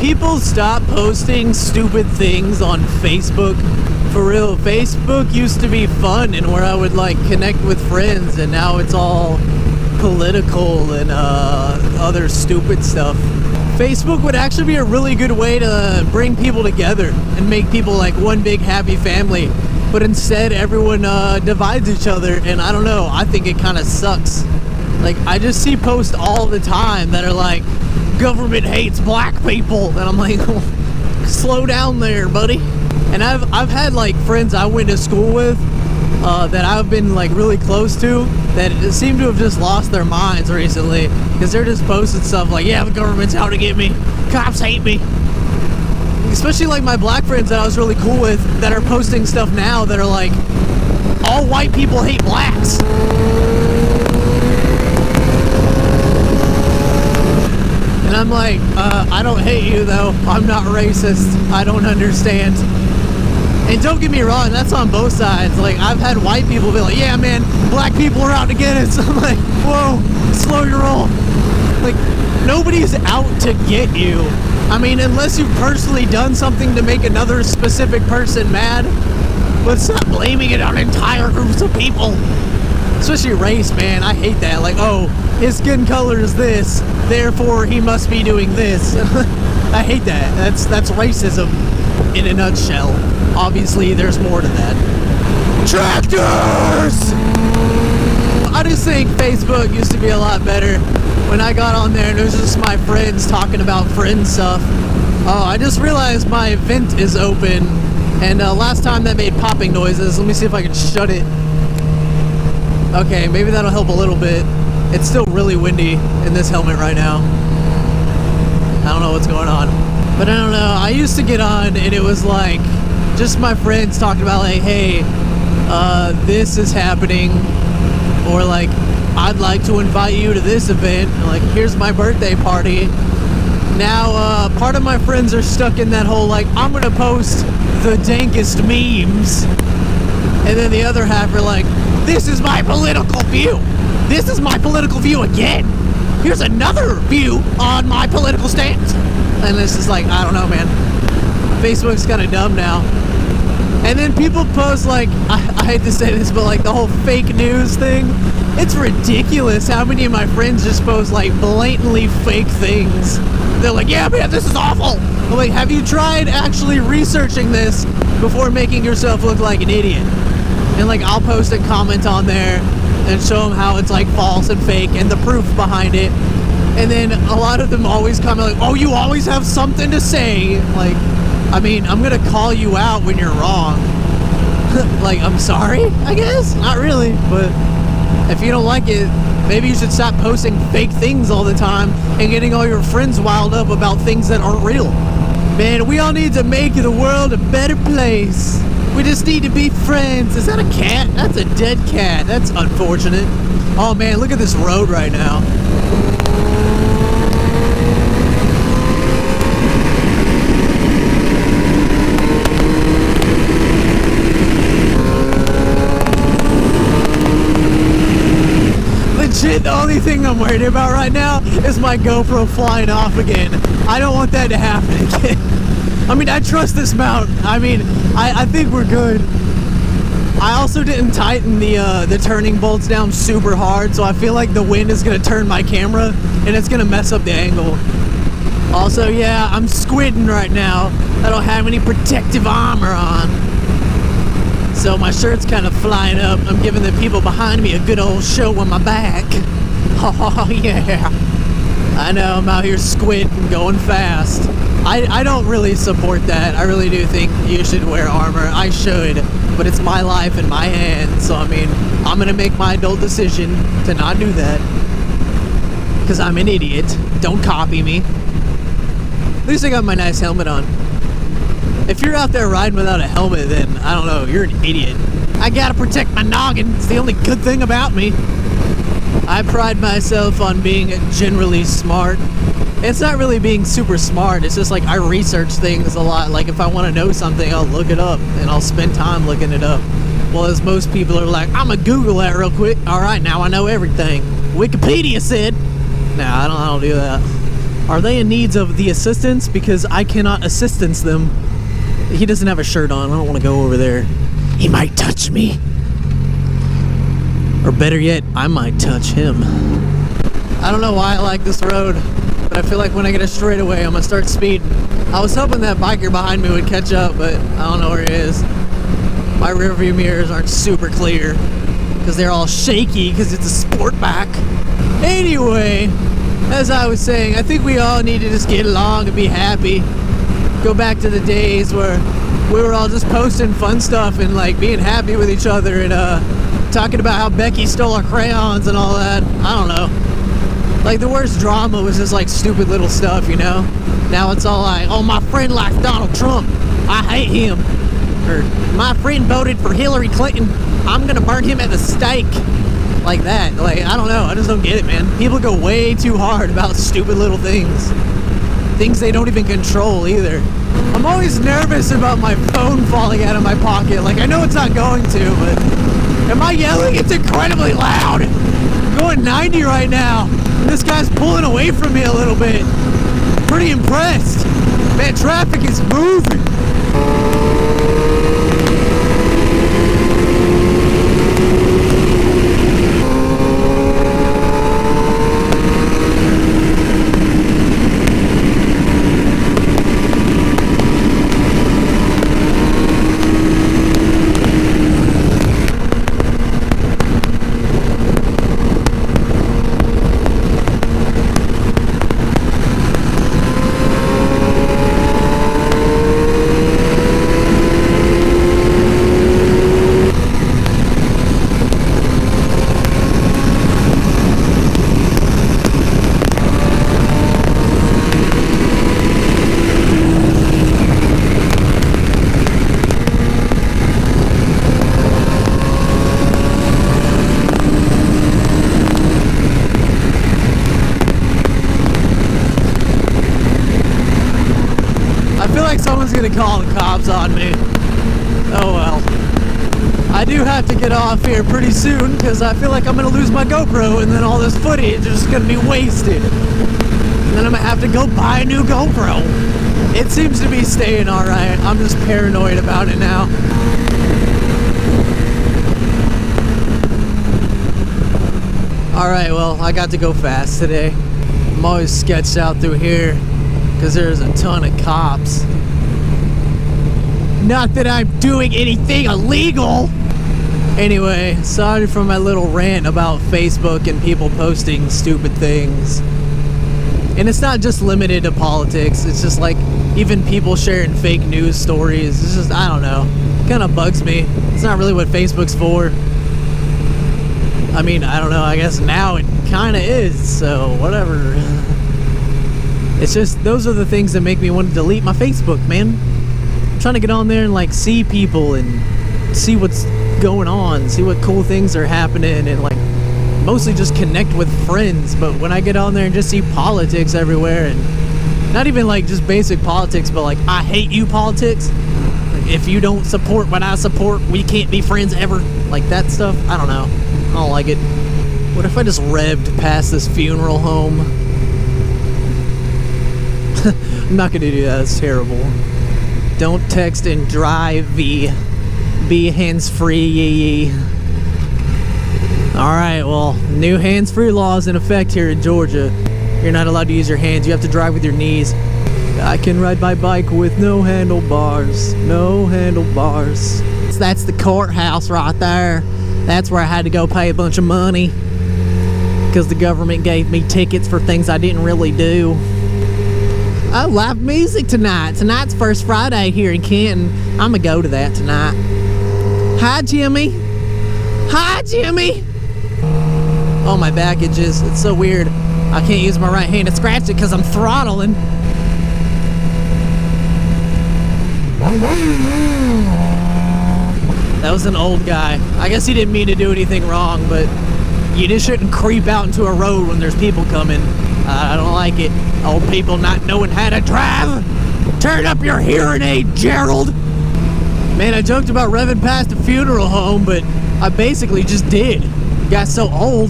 people stop posting stupid things on Facebook? For real, Facebook used to be fun and where I would like connect with friends, and now it's all political and other stupid stuff. Facebook would actually be a really good way to bring people together and make people like one big happy family, but instead everyone divides each other, and I don't know, I think it kind of sucks. Like, I just see posts all the time that are like, government hates black people, and I'm like, slow down there, buddy. And I've had like friends I went to school with that I've been like really close to that seem to have just lost their minds recently because they're just posting stuff like, yeah, the government's out to get me, cops hate me. Especially like my black friends that I was really cool with that are posting stuff now that are like, all white people hate blacks. And I'm like, I don't hate you though. I'm not racist. I don't understand. And don't get me wrong, that's on both sides. Like, I've had white people be like, yeah, man, black people are out to get us. I'm like, whoa, slow your roll. Like, nobody's out to get you. I mean, unless you've personally done something to make another specific person mad, but stop blaming it on entire groups of people. Especially race, man. I hate that. Like, oh, his skin color is this, therefore he must be doing this. I hate that. That's racism in a nutshell. Obviously, there's more to that. Tractors! I just think Facebook used to be a lot better. When I got on there and it was just my friends talking about friend stuff. Oh, I just realized my vent is open. And last time that made popping noises. Let me see if I can shut it. Okay, maybe that'll help a little bit. It's still really windy in this helmet right now. I don't know what's going on. But I don't know, I used to get on and it was like, just my friends talking about like, hey, this is happening. Or like, I'd like to invite you to this event. Like, here's my birthday party. Now, part of my friends are stuck in that whole like, I'm gonna post the dankest memes. And then the other half are like, this is my political view. This is my political view again. Here's another view on my political stance. And it's just like, I don't know, man. Facebook's kind of dumb now. And then people post like, I hate to say this, but like the whole fake news thing. It's ridiculous how many of my friends just post like blatantly fake things. They're like, yeah, man, this is awful. I'm like, have you tried actually researching this before making yourself look like an idiot? And like, I'll post a comment on there and show them how it's like false and fake and the proof behind it. And then a lot of them always comment like, oh, you always have something to say. Like, I mean, I'm gonna call you out when you're wrong. Like, I'm sorry, I guess? Not really, but if you don't like it, maybe you should stop posting fake things all the time and getting all your friends riled up about things that aren't real. Man, we all need to make the world a better place. We just need to be friends. Is that a cat? That's a dead cat. That's unfortunate. Oh man, look at this road right now. Legit, the only thing I'm worried about right now is my GoPro flying off again. I don't want that to happen again. I mean, I trust this mount. I mean, I think we're good. I also didn't tighten the turning bolts down super hard, so I feel like the wind is gonna turn my camera and it's gonna mess up the angle. Also, yeah, I'm squidding right now. I don't have any protective armor on, so my shirt's kind of flying up. I'm giving the people behind me a good old show on my back. Oh yeah. I know, I'm out here squinting, going fast. I don't really support that. I really do think you should wear armor. I should, but it's my life in my hands. So I mean, I'm gonna make my adult decision to not do that. Because I'm an idiot. Don't copy me. At least I got my nice helmet on. If you're out there riding without a helmet, then I don't know, you're an idiot. I gotta protect my noggin. It's the only good thing about me. I pride myself on being generally smart. It's not really being super smart, it's just like I research things a lot. Like if I want to know something, I'll look it up and I'll spend time looking it up. Well, as most people are like, I'm gonna Google that real quick. Alright, now I know everything. Wikipedia said. Nah, I don't do that. Are they in needs of the assistance? Because I cannot assistance them. He doesn't have a shirt on. I don't want to go over there. He might touch me. Or better yet, I might touch him. I don't know why I like this road, but I feel like when I get a straightaway, I'm gonna start speeding. I was hoping that biker behind me would catch up, but I don't know where he is. My rearview mirrors aren't super clear because they're all shaky because it's a sport bike. Anyway, as I was saying, I think we all need to just get along and be happy. Go back to the days where we were all just posting fun stuff and like being happy with each other and talking about how Becky stole our crayons and all that. I don't know. Like the worst drama was just like stupid little stuff, you know? Now it's all like, oh, my friend likes Donald Trump. I hate him. Or my friend voted for Hillary Clinton. I'm gonna burn him at the stake. Like that. Like, I don't know. I just don't get it, man. People go way too hard about stupid little things. Things they don't even control either. I'm always nervous about my phone falling out of my pocket. Like, I know it's not going to, but am I yelling? It's incredibly loud. I'm going 90 right now. This guy's pulling away from me a little bit. Pretty impressed. Man, traffic is moving. Someone's gonna call the cops on me. Oh well. I do have to get off here pretty soon because I feel like I'm gonna lose my GoPro and then all this footage is just gonna be wasted. And then I'm gonna have to go buy a new GoPro. It seems to be staying alright. I'm just paranoid about it now. Alright, well, I got to go fast today. I'm always sketched out through here because there's a ton of cops. Not that I'm doing anything illegal. Anyway, sorry for my little rant about Facebook and people posting stupid things. And it's not just limited to politics. It's just like even people sharing fake news stories. It's just, I don't know. It kind of bugs me. It's not really what Facebook's for. I mean, I don't know. I guess now it kind of is. So whatever. It's just, those are the things that make me want to delete my Facebook, man. I'm trying to get on there and like see people and see what's going on, see what cool things are happening, and like mostly just connect with friends. But when I get on there and just see politics everywhere, and not even like just basic politics, but like I hate you politics, like, if you don't support what I support, we can't be friends ever, like that stuff. I don't know, I don't like it. What if I just revved past this funeral home? I'm not gonna do that, that's terrible. Don't text and drive, be hands-free. Alright, well, new hands-free laws in effect here in Georgia. You're not allowed to use your hands, you have to drive with your knees. I can ride my bike with no handlebars, no handlebars. That's the courthouse right there. That's where I had to go pay a bunch of money because the government gave me tickets for things I didn't really do. Oh, live music tonight. Tonight's First Friday here in Canton. I'm gonna go to that tonight. Hi, Jimmy. Hi, Jimmy. Oh, my back itches. It's so weird. I can't use my right hand to scratch it because I'm throttling. That was an old guy. I guess he didn't mean to do anything wrong, but you just shouldn't creep out into a road when there's people coming. I don't like it. Old people not knowing how to drive. Turn up your hearing aid, Gerald. Man, I joked about revving past a funeral home, but I basically just did. Got so old.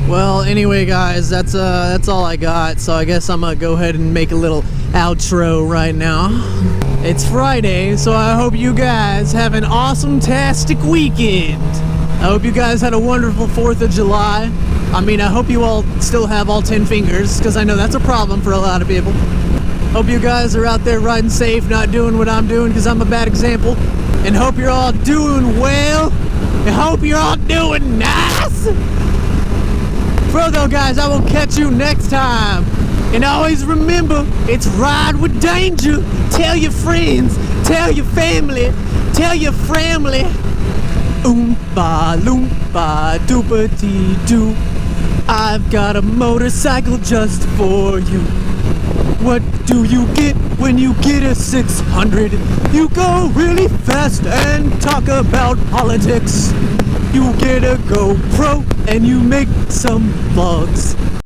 Well, anyway, guys, that's all I got. So I guess I'm gonna go ahead and make a little outro right now. It's Friday, so I hope you guys have an awesome-tastic weekend. I hope you guys had a wonderful 4th of July. I mean, I hope you all still have all 10 fingers, because I know that's a problem for a lot of people. Hope you guys are out there riding safe, not doing what I'm doing, because I'm a bad example. And hope you're all doing well. And hope you're all doing nice. Frodo, guys, I will catch you next time. And always remember, it's ride with danger. Tell your friends, tell your family, tell your family. Oompa loompa doopa dee doo. I've got a motorcycle just for you. What do you get when you get a 600? You go really fast and talk about politics. You get a GoPro and you make some vlogs.